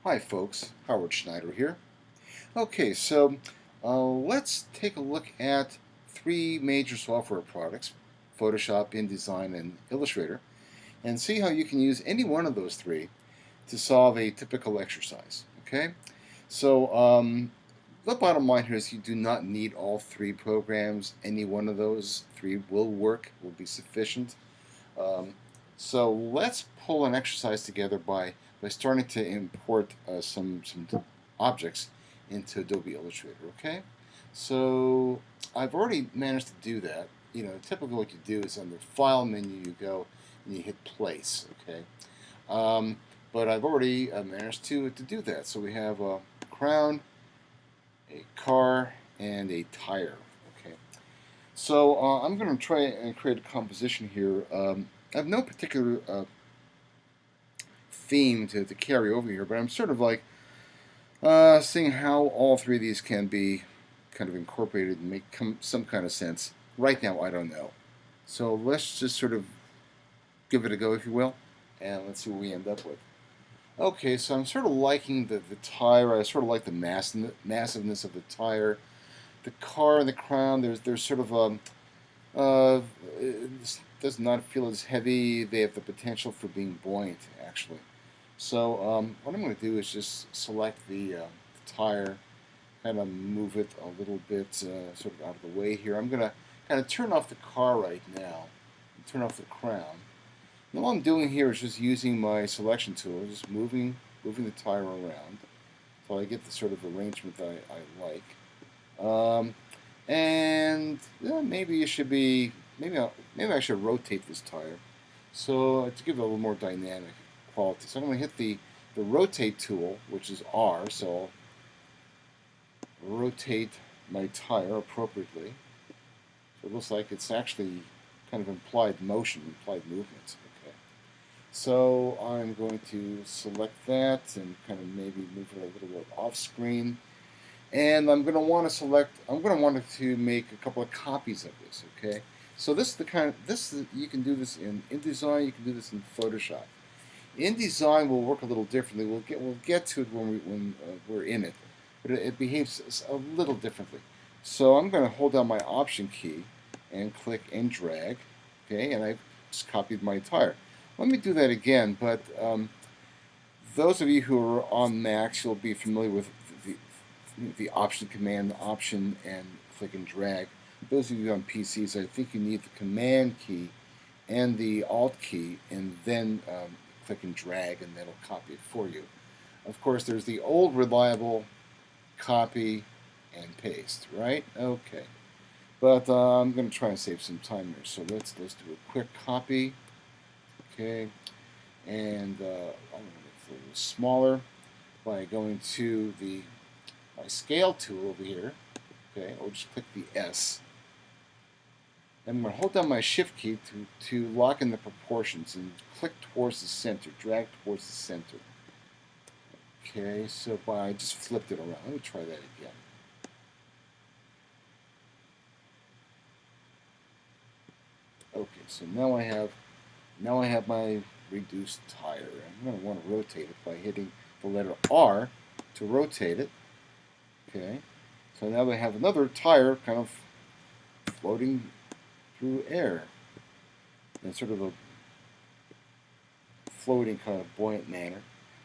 Hi folks, Howard Schneider here. Okay, so let's take a look at three major software products, Photoshop, InDesign, and Illustrator, and see how you can use any one of those three to solve a typical exercise. Okay, so the bottom line here is you do not need all three programs. Any one of those three will work, will be sufficient. Um, so let's pull an exercise together by starting to import some objects into Adobe Illustrator. Okay, so I've already managed to do that. You know, typically what you do is on the File menu you go and you hit Place. Okay, um, but I've already managed to do that. So we have a crown, a car, and a tire. Okay. So I'm going to try and create a composition here. I have no particular theme to carry over here, but I'm sort of like seeing how all three of these can be kind of incorporated and make some kind of sense. Right now, I don't know. So let's just sort of give it a go, if you will, and let's see what we end up with. Okay, so I'm sort of liking the tire. I sort of like the massiveness of the tire. The car and the crown, there's sort of Uh, it does not feel as heavy. They have the potential for being buoyant, actually. So what I'm going to do is just select the tire, kind of move it a little bit sort of out of the way here. I'm going to kind of turn off the car right now, and turn off the crown. And all I'm doing here is just using my selection tool, just moving the tire around until I get the sort of arrangement I like. Um, and maybe it should be maybe I should rotate this tire so to give it a little more dynamic quality. So I'm going to hit the rotate tool, which is R. So I'll rotate my tire appropriately. So it looks like it's actually kind of implied motion, implied movement. Okay. So I'm going to select that and kind of maybe move it a little bit off screen. And I'm going to want to make a couple of copies of this, okay? So this is the kind of, you can do this in InDesign, you can do this in Photoshop. InDesign will work a little differently. We'll get to it when we're in it, but it behaves a little differently. So I'm going to hold down my Option key and click and drag, okay? And I just copied my tire. Let me do that again, but those of you who are on Macs, you'll be familiar with the, the Option command, Option, and click and drag. Those of you on PCs, I think you need the Command key and the Alt key, and then click and drag, and that'll copy it for you. Of course, there's the old reliable copy and paste, right? Okay. But I'm going to try and save some time here. So let's do a quick copy. Okay. And I'm going to make it a little smaller by going to my scale tool over here. Okay, I'll just click the S. And I'm going to hold down my Shift key to lock in the proportions and click towards the center, drag towards the center. Okay, so I just flipped it around. Let me try that again. Okay, so now I have my reduced tire. I'm going to want to rotate it by hitting the letter R to rotate it. Okay, so now we have another tire kind of floating through air in sort of a floating kind of buoyant manner.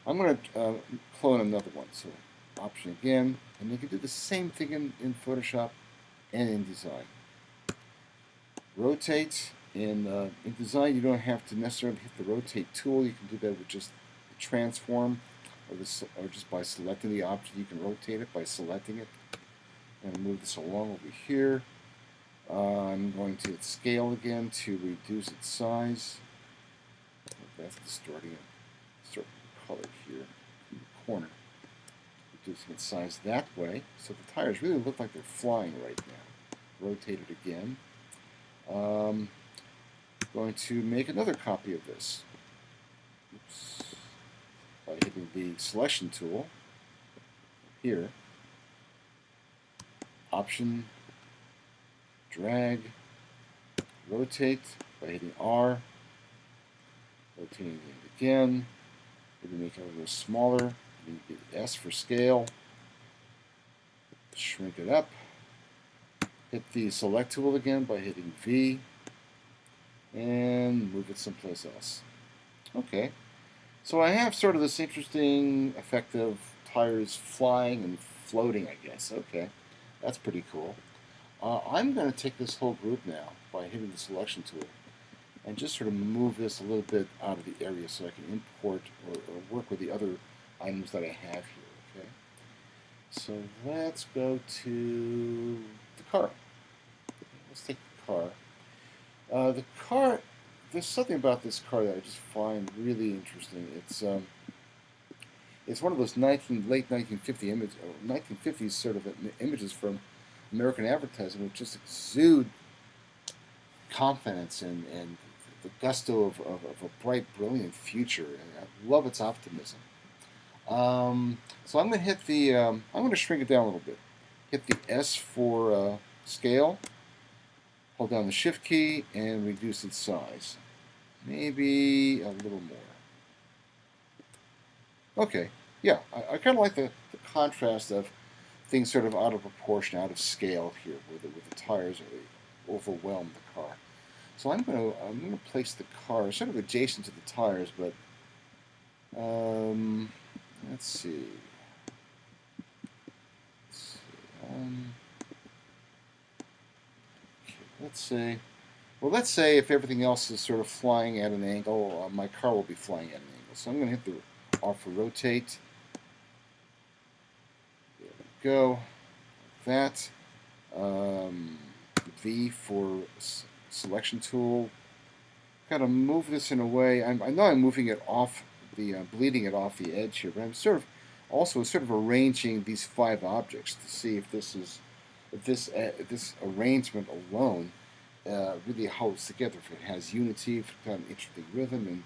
I'm going to clone another one. So Option again, and you can do the same thing in Photoshop and InDesign. Rotate. In Design, you don't have to necessarily hit the rotate tool. You can do that with just the transform or just by selecting the object. You can rotate it by selecting it. And move this along over here. I'm going to scale again to reduce its size. That's distorting it. Certain color here in the corner. Reducing its size that way. So the tires really look like they're flying right now. Rotate it again. Going to make another copy of this. Oops. By hitting the selection tool here. Option, drag, rotate by hitting R, rotating it again, maybe make it a little smaller, You get S for scale, shrink it up, hit the select tool again by hitting V, and move it someplace else. Okay, so I have sort of this interesting effect of tires flying and floating, I guess. Okay, that's pretty cool. I'm going to take this whole group now by hitting the selection tool and just sort of move this a little bit out of the area so I can import or work with the other items that I have here. Okay, so let's go to the car. Let's take the car. The car, there's something about this car that I just find really interesting. It's one of those late 1950 1950s sort of images from American advertising, which just exude confidence and the gusto of a bright, brilliant future. And I love its optimism. So I'm going to hit the, I'm going to shrink it down a little bit. Hit the S for scale, hold down the Shift key, and reduce its size. Maybe a little more. Okay, yeah, I kind of like the contrast of things sort of out of proportion, out of scale here, where the tires overwhelm the car. So I'm gonna place the car sort of adjacent to the tires, but let's see. Okay, let's say if everything else is sort of flying at an angle, my car will be flying at an angle. So I'm gonna hit the R for rotate. There we go. Like that. V for selection tool. Kind of move this in a way. I know I'm moving it off the, bleeding it off the edge here, but I'm sort of arranging these 5 objects to see if this arrangement alone really holds together. If it has unity, if it's got an interesting rhythm,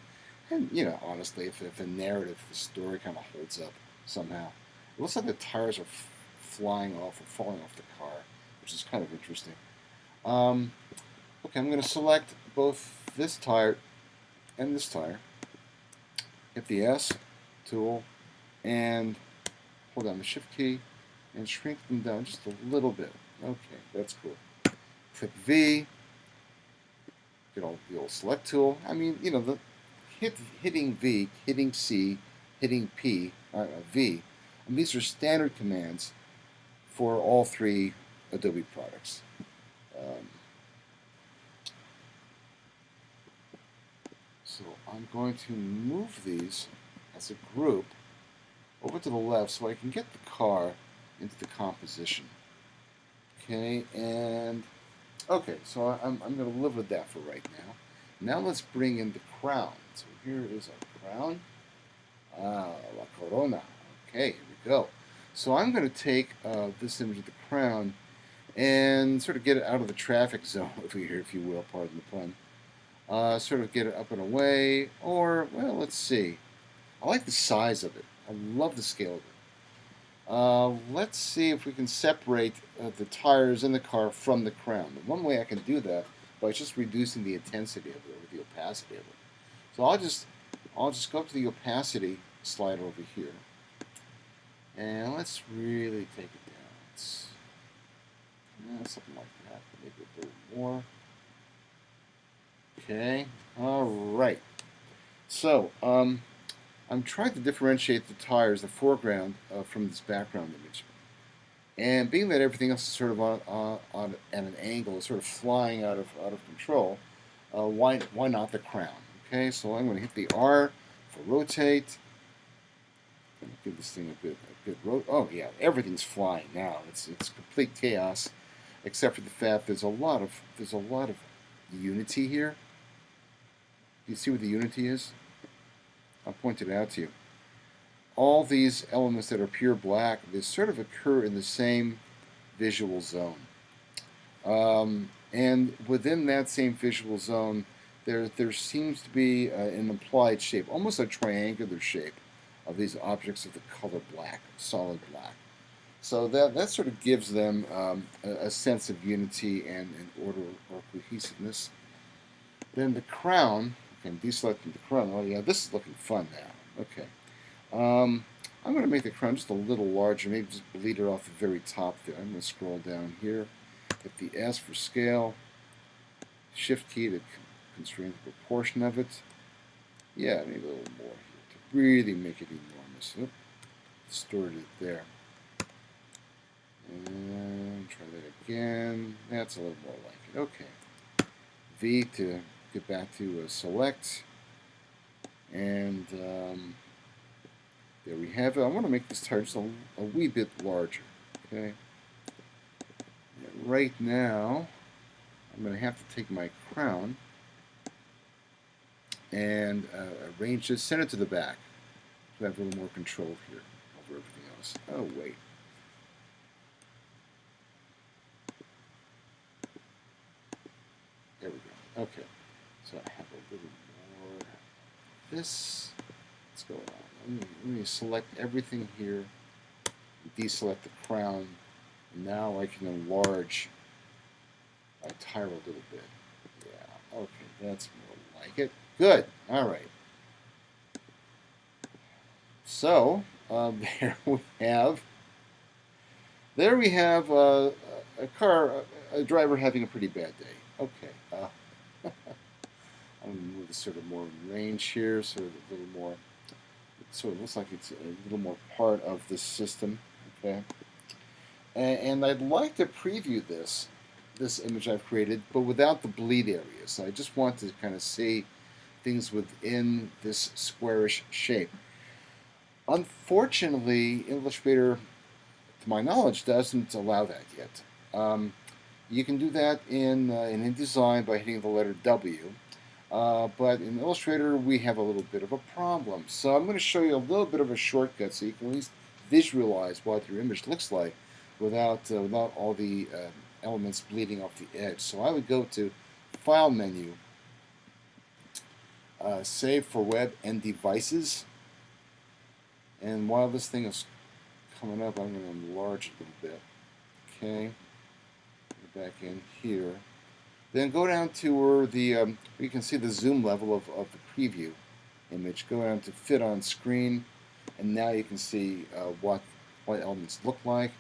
and you know, honestly, if the narrative, the story kind of holds up somehow. It looks like the tires are flying off or falling off the car, which is kind of interesting. Okay, I'm going to select both this tire and this tire. Hit the S tool and hold down the Shift key and shrink them down just a little bit. Okay, that's cool. Click V. Get all the old select tool. I mean, you know, hitting V, hitting C, hitting V. And these are standard commands for all 3 Adobe products. So I'm going to move these as a group over to the left so I can get the car into the composition. Okay, and okay, so I'm going to live with that for right now. Now let's bring in the crown. So here is our crown. La corona. Okay, here we go. So I'm going to take this image of the crown and sort of get it out of the traffic zone over here, if you will, pardon the pun. Sort of get it up and away, or, well, let's see. I like the size of it. I love the scale of it. Let's see if we can separate the tires in the car from the crown. The one way I can do that by just reducing the intensity of it, or the opacity of it. So I'll just go up to the opacity slider over here, and let's really take it down. Something like that, maybe a little more. Okay, all right. So I'm trying to differentiate the tires, the foreground, from this background image. And being that everything else is sort of on at an angle, sort of flying out of control, why not the crown? Okay, so I'm going to hit the R for rotate. I'm going to give this thing a good rotate. Oh yeah, everything's flying now. It's complete chaos, except for the fact there's a lot of unity here. Do you see what the unity is? I'll point it out to you. All these elements that are pure black, they sort of occur in the same visual zone. And within that same visual zone, there seems to be an implied shape, almost a triangular shape, of these objects of the color black, solid black. So that sort of gives them a sense of unity and order or cohesiveness. Then the crown, okay, I'm deselecting the crown. Oh yeah, this is looking fun now. Okay. I'm going to make the crown just a little larger, maybe just bleed it off the very top there. I'm going to scroll down here, hit the S for scale, Shift key to constrain the proportion of it. Yeah, maybe a little more here to really make it enormous. Oop, distorted it there. And try that again. That's a little more like it. Okay. V to get back to select. And there we have it. I want to make this tire just a wee bit larger. Okay. And right now, I'm going to have to take my crown and arrange this, send it to the back. So I have a little more control here over everything else. Oh, wait. There we go. Okay. So I have a little more. This. What's going on? Let me select everything here. Deselect the crown. And now I can enlarge my tire a little bit. Yeah. Okay. That's more like it. Good. All right. So there we have a driver having a pretty bad day. Okay. I'm going to move this sort of more in range here, so a little more. So it looks like it's a little more part of the system. Okay. And I'd like to preview this image I've created, but without the bleed areas. So I just want to kind of see things within this squarish shape. Unfortunately, Illustrator, to my knowledge, doesn't allow that yet. You can do that in InDesign by hitting the letter W, but in Illustrator we have a little bit of a problem. So I'm going to show you a little bit of a shortcut so you can at least visualize what your image looks like without all the elements bleeding off the edge. So I would go to File menu, Save for Web and Devices, and while this thing is coming up, I'm going to enlarge it a little bit. Okay, go back in here. Then go down to where you can see the zoom level of the preview image. Go down to Fit on Screen, and now you can see what elements look like.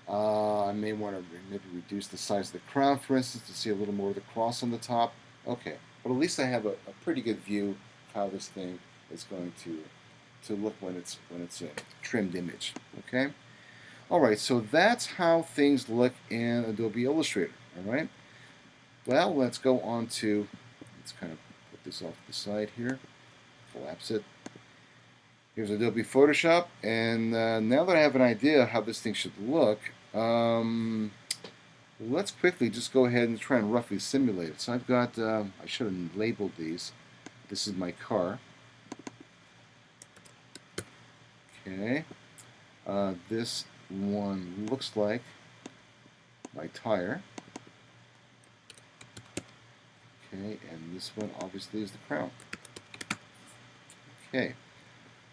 I may want to maybe reduce the size of the crown, for instance, to see a little more of the cross on the top. Okay, but at least I have a pretty good view of how this thing is going to look when it's a trimmed image. Okay. All right. So that's how things look in Adobe Illustrator. All right. Well, let's go on to. Let's kind of put this off to the side here. Collapse it. Here's Adobe Photoshop, and now that I have an idea how this thing should look, let's quickly just go ahead and try and roughly simulate it. So I've got. I should have labeled these. This is my car. Okay, this one looks like my tire. Okay, and this one obviously is the crown. Okay,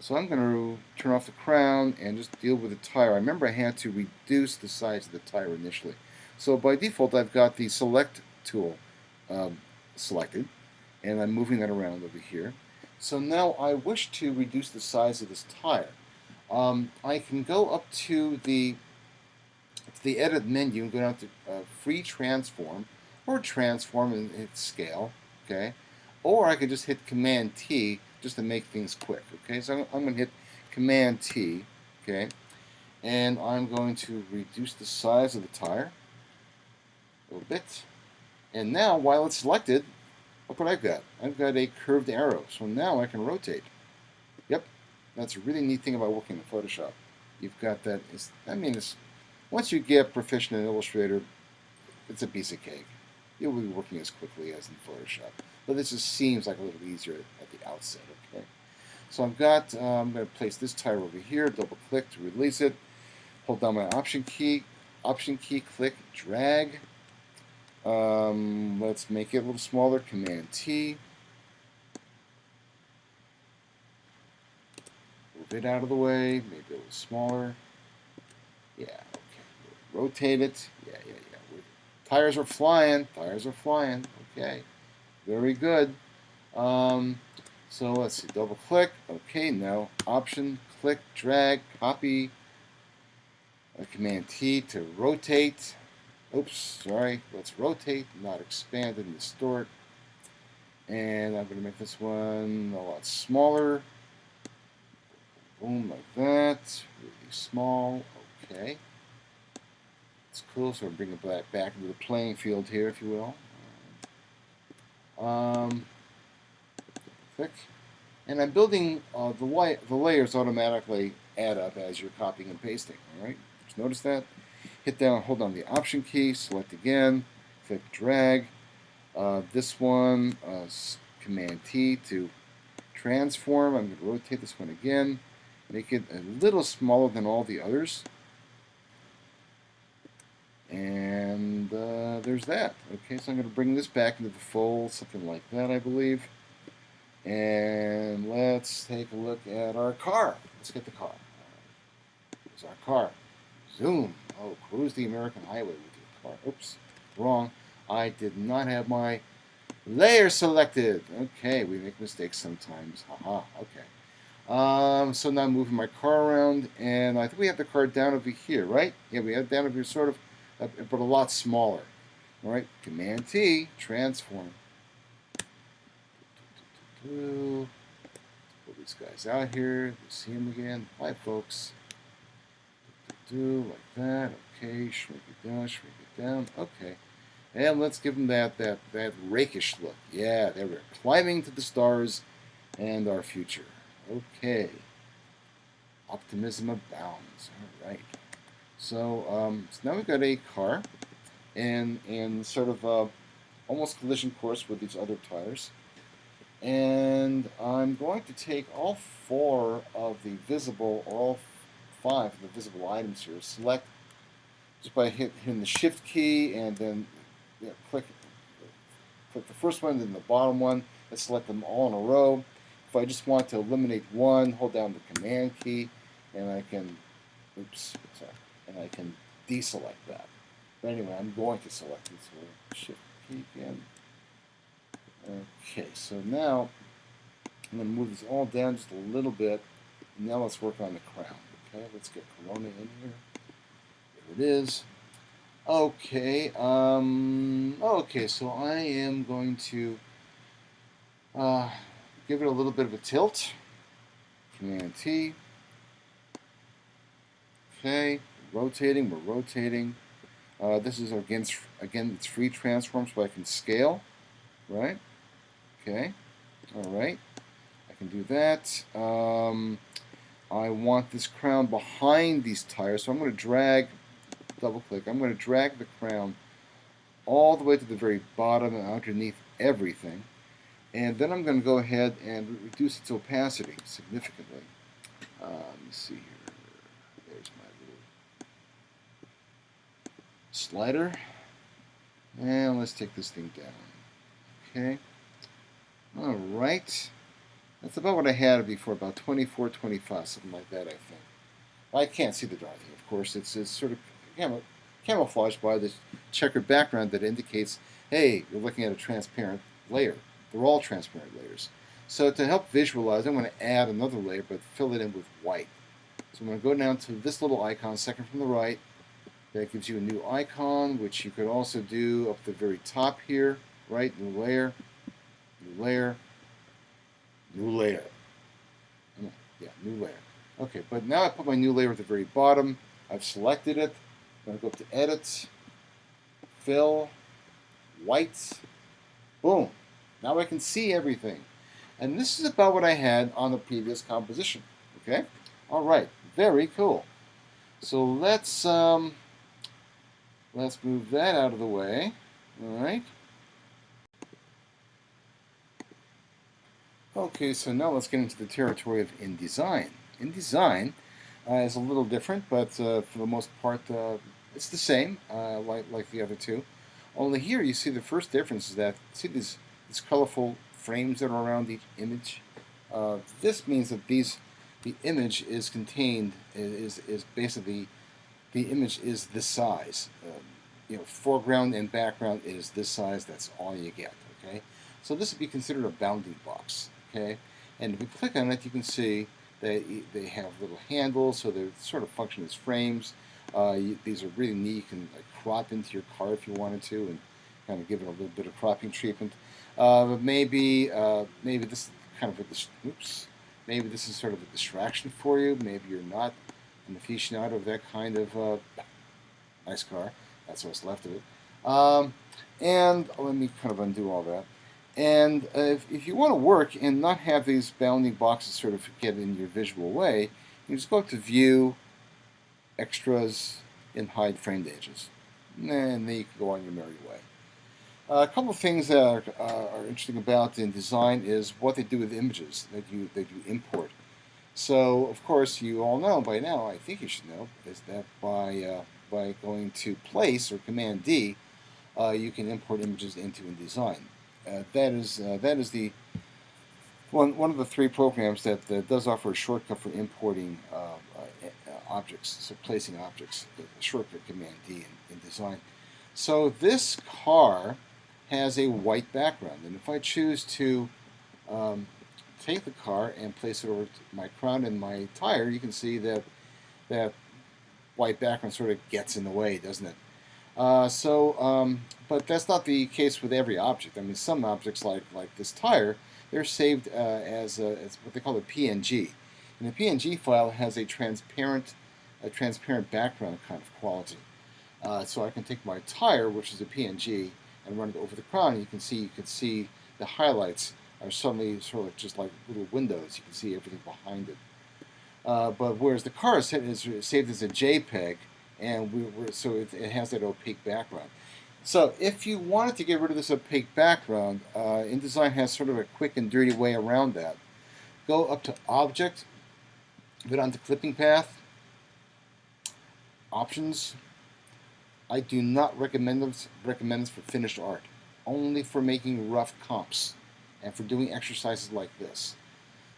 so I'm going to turn off the crown and just deal with the tire. I remember I had to reduce the size of the tire initially. So by default I've got the Select tool selected, and I'm moving that around over here. So now I wish to reduce the size of this tire. I can go up to the edit menu and go down to free transform or transform and hit scale, okay? Or I could just hit Command T just to make things quick, okay? So I'm going to hit Command T, okay? And I'm going to reduce the size of the tire a little bit. And now, while it's selected, look what I've got. I've got a curved arrow. So now I can rotate. Yep. That's a really neat thing about working in Photoshop. You've got that. Once you get proficient in Illustrator, it's a piece of cake. You'll be working as quickly as in Photoshop. But this just seems like a little easier at the outset. Okay. So I'm going to place this tire over here. Double click to release it. Hold down my Option key. Click, drag. Let's make it a little smaller. Command T. Move it out of the way. Maybe a little smaller. Yeah. Okay. Rotate it. Yeah. Tires are flying. Okay. Very good. So let's see. Double click. Okay. Now Option, click, drag, copy, Command T to rotate. Oops, sorry. Let's rotate, not expand and distort. And I'm going to make this one a lot smaller. Boom, like that. Really small. Okay. It's cool. So I'm bringing it back into the playing field here, if you will. Click. And I'm building the layers automatically add up as you're copying and pasting. All right. Just notice that. Hit down, hold down the Option key, select again, click drag. This one, Command T to transform. I'm going to rotate this one again, make it a little smaller than all the others. And there's that. Okay, so I'm going to bring this back into the fold, something like that, I believe. And let's take a look at our car. Let's get the car. Here's our car. Zoom. Oh, cruise the American highway with your car. Oops, wrong. I did not have my layer selected. Okay, we make mistakes sometimes. Haha, okay. So now I'm moving my car around, and I think we have the car down over here, right? Yeah, we have it down over here, sort of, but a lot smaller. All right, Command T, transform. Pull these guys out here. You see them again. Hi, folks. Like that. Okay, shrink it down. Okay. And let's give them that rakish look. Yeah, there we're climbing to the stars and our future. Okay. Optimism abounds. All right. So now we've got a car and sort of almost collision course with these other tires. And I'm going to take all four of the visible, or all five of the visible items here, select just by hitting the Shift key and then click the first one, then the bottom one, and select them all in a row. If I just want to eliminate one, hold down the Command key, and I can, and I can deselect that. But anyway, I'm going to select it, so Shift key again. Okay, so now I'm going to move this all down just a little bit. Now let's work on the crown. Okay, let's get Corona in here. There it is. Okay, okay, so I am going to give it a little bit of a tilt. Command T. Okay, rotating, we're rotating. This is again, it's free transform, so I can scale, right? Okay, all right, I can do that. I want this crown behind these tires, so I'm going to drag, double click, I'm going to drag the crown all the way to the very bottom and underneath everything. And then I'm going to go ahead and reduce its opacity significantly. Let me see here. There's my little slider. And let's take this thing down. Okay. All right. That's about what I had before, about 24, 25, something like that, I think. I can't see the driving, of course. It's sort of camouflaged by this checkered background that indicates, hey, you're looking at a transparent layer. They're all transparent layers. So to help visualize, I'm going to add another layer, but fill it in with white. So I'm going to go down to this little icon, second from the right. That gives you a new icon, which you could also do up the very top here, right? New layer, new layer, new layer. Yeah, new layer. Okay, but now I put my new layer at the very bottom. I've selected it. I'm going to go up to Edit, Fill, White. Boom. Now I can see everything. And this is about what I had on the previous composition. Okay? All right. Very cool. So let's move that out of the way. All right. Okay, so now let's get into the territory of InDesign. InDesign is a little different, but for the most part, it's the same, like the other two. Only here you see the first difference is that, see these colorful frames that are around each image? This means that the image is contained, is basically, the image is this size. Foreground and background is this size, that's all you get, okay? So this would be considered a bounding box, okay? And if we click on it, you can see They have little handles, so they sort of function as frames. These are really neat. You can like crop into your car if you wanted to, and kind of give it a little bit of cropping treatment. Maybe this is kind of oops. Maybe this is sort of a distraction for you. Maybe you're not an aficionado of that kind of nice car. That's what's left of it. Um, and let me kind of undo all that. And if you want to work and not have these bounding boxes sort of get in your visual way, you just go up to View, Extras, and Hide Framed Edges. And then you can go on your merry way. A couple of things that are interesting about InDesign is what they do with images that you import. So, of course, you all know by now, I think you should know, is that by going to Place or Command D, you can import images into InDesign. That is the one of the three programs that does offer a shortcut for importing objects, so placing objects. The shortcut Command D in Design. So this car has a white background, and if I choose to take the car and place it over to my crown and my tire, you can see that that white background sort of gets in the way, doesn't it? But that's not the case with every object. I mean, some objects like this tire, they're saved as what they call a PNG, and the PNG file has a transparent background kind of quality. So I can take my tire, which is a PNG, and run it over the crown. You can see the highlights are suddenly sort of just like little windows. You can see everything behind it. But whereas the car is saved as a JPEG, and so it has that opaque background. So if you wanted to get rid of this opaque background, InDesign has sort of a quick and dirty way around that. Go up to Object, go down to Clipping Path, Options. I do not recommend this for finished art, only for making rough comps and for doing exercises like this.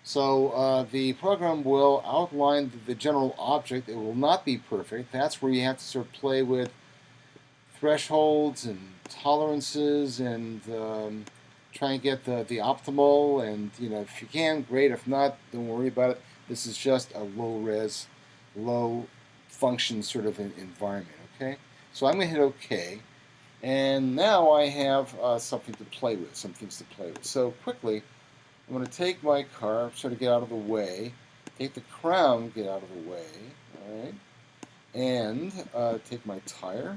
So the program will outline the general object. It will not be perfect. That's where you have to sort of play with thresholds and tolerances and try and get the optimal. And if you can, great. If not, don't worry about it. This is just a low-res, low-function sort of an environment. Okay. So I'm going to hit OK. And now I have something to play with, some things to play with. So quickly, I'm going to take my car, sort of get out of the way, take the crown, get out of the way, all right, and take my tire.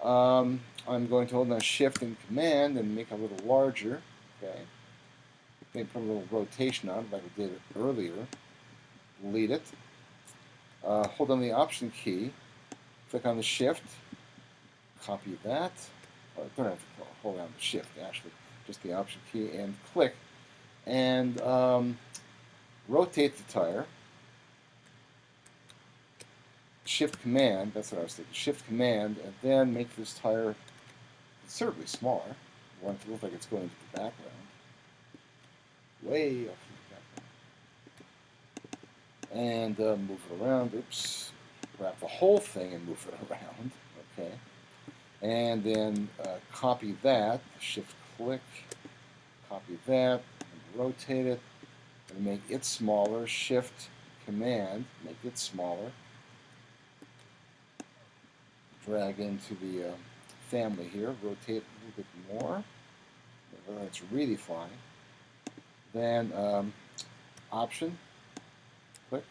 I'm going to hold down Shift and Command and make it a little larger, okay. Maybe put a little rotation on it like we did earlier. Delete it. Hold down the Option key, click on the Shift, copy that. I don't have to hold down the Shift, actually, just the Option key, and click. And rotate the tire. Shift Command, that's what I was thinking. Shift Command, and then make this tire considerably smaller. I want it to look like it's going into the background. Way up in the background. And move it around. Oops. Grab the whole thing and move it around. Okay. And then copy that. Shift click. Copy that. Rotate it and make it smaller. Shift Command, make it smaller. Drag into the family here. Rotate a little bit more. That's really fine. Then Option, click,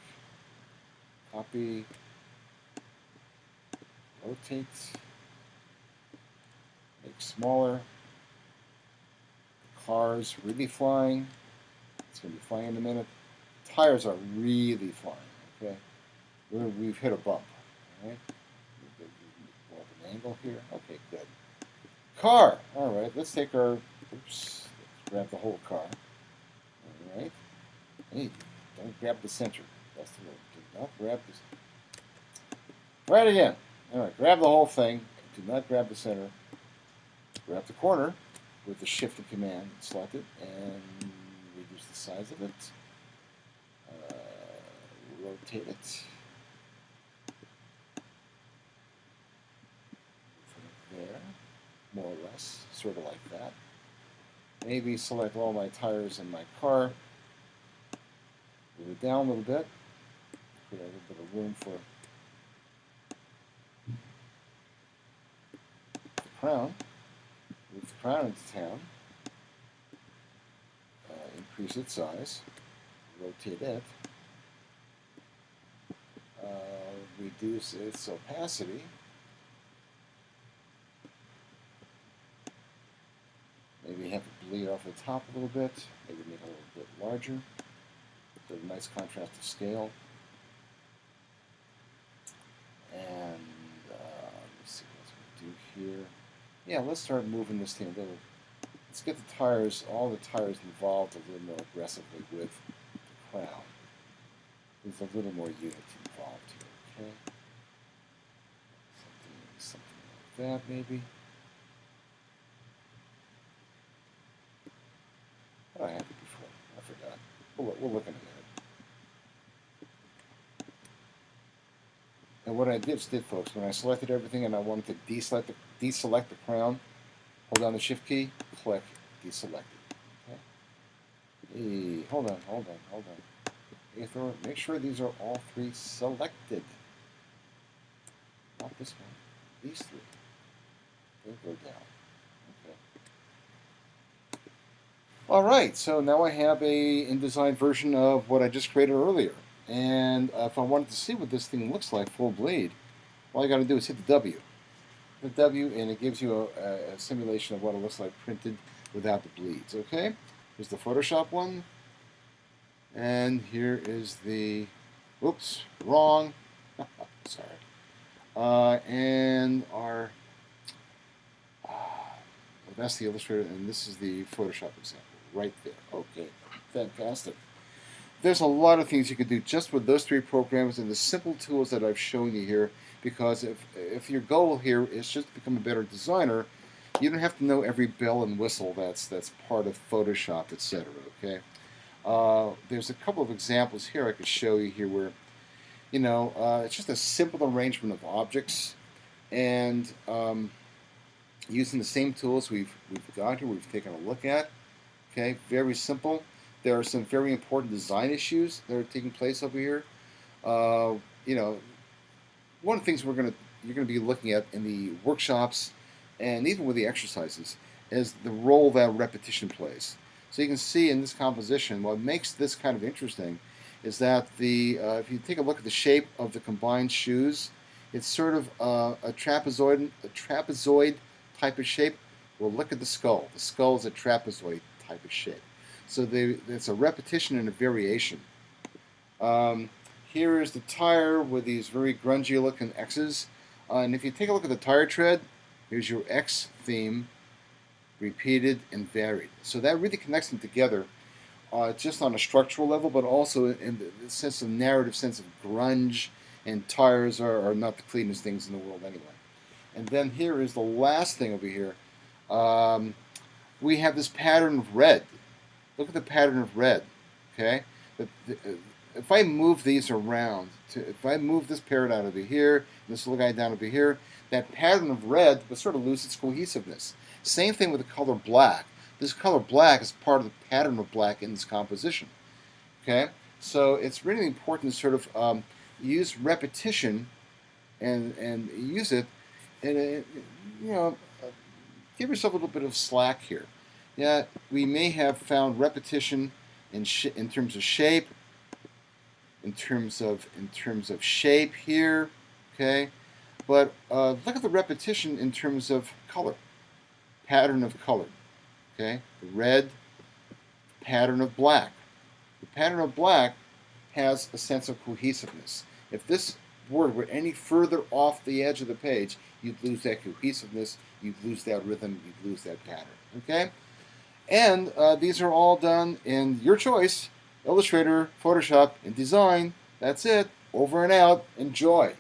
copy, rotate, make smaller. Car's really flying. It's going to be flying in a minute. Tires are really flying. Okay, we've hit a bump. All right, more of an angle here. Okay, good. Car. All right, let's take our. Oops. Let's grab the whole car. All right. Hey, don't grab the center. That's the word. Do not grab this. Try it again. All right, grab the whole thing. Do not grab the center. Grab the corner with the Shift and Command, select it, and reduce the size of it. Rotate it. From there, more or less, sort of like that. Maybe select all my tires in my car. Move it down a little bit. Put a little bit of room for the crown. Move the crown into town. Increase its size. Rotate it. Reduce its opacity. Maybe have it bleed off the top a little bit. Maybe make it a little bit larger. So a nice contrast to scale. And let's see what we do here. Yeah, let's start moving this thing a little. Let's get the tires, all the tires involved a little more aggressively with the crown. There's a little more unity involved here, okay? Something like that, maybe. Oh, I had it before. I forgot. We'll look in a minute. And what I did, folks, when I selected everything and I wanted to deselect the crown, hold down the Shift key, click, deselect it. Okay? Hey, hold on. Make sure these are all three selected. Not this one. These three. They'll go down. Okay. All right. So now I have a InDesign version of what I just created earlier. And if I wanted to see what this thing looks like full bleed, all I got to do is hit the W. The W, and it gives you a simulation of what it looks like printed without the bleeds. Okay, here's the Photoshop one, and here is the, oops, wrong, sorry, and our, that's the Illustrator, and this is the Photoshop example right there. Okay, fantastic. There's a lot of things you can do just with those three programs and the simple tools that I've shown you here, because if your goal here is just to become a better designer, you don't have to know every bell and whistle that's part of Photoshop, etc. Okay, there's a couple of examples here I could show you here where, you know, it's just a simple arrangement of objects, and using the same tools we've got here, we've taken a look at. Okay, very simple. There are some very important design issues that are taking place over here. You know, one of the things you're going to be looking at in the workshops and even with the exercises is the role that repetition plays. So you can see in this composition, what makes this kind of interesting is that if you take a look at the shape of the combined shoes, it's sort of a trapezoid type of shape. Well, look at the skull. The skull is a trapezoid type of shape. So it's a repetition and a variation. Here is the tire with these very grungy looking X's. And if you take a look at the tire tread, here's your X theme, repeated and varied. So that really connects them together, just on a structural level, but also in the sense of narrative sense of grunge, and tires are not the cleanest things in the world anyway. And then here is the last thing over here. We have this pattern of red. Look at the pattern of red, okay? If I move these around, if I move this parrot out over here, and this little guy down over here, that pattern of red would sort of lose its cohesiveness. Same thing with the color black. This color black is part of the pattern of black in this composition, okay? So it's really important to sort of use repetition and use it, and you know, give yourself a little bit of slack here. Yeah, we may have found repetition in terms of shape, in terms of shape here, okay. But look at the repetition in terms of color, pattern of color, okay. The red, pattern of black. The pattern of black has a sense of cohesiveness. If this word were any further off the edge of the page, you'd lose that cohesiveness, you'd lose that rhythm, you'd lose that pattern, okay. And these are all done in your choice, Illustrator, Photoshop, InDesign. That's it. Over and out. Enjoy.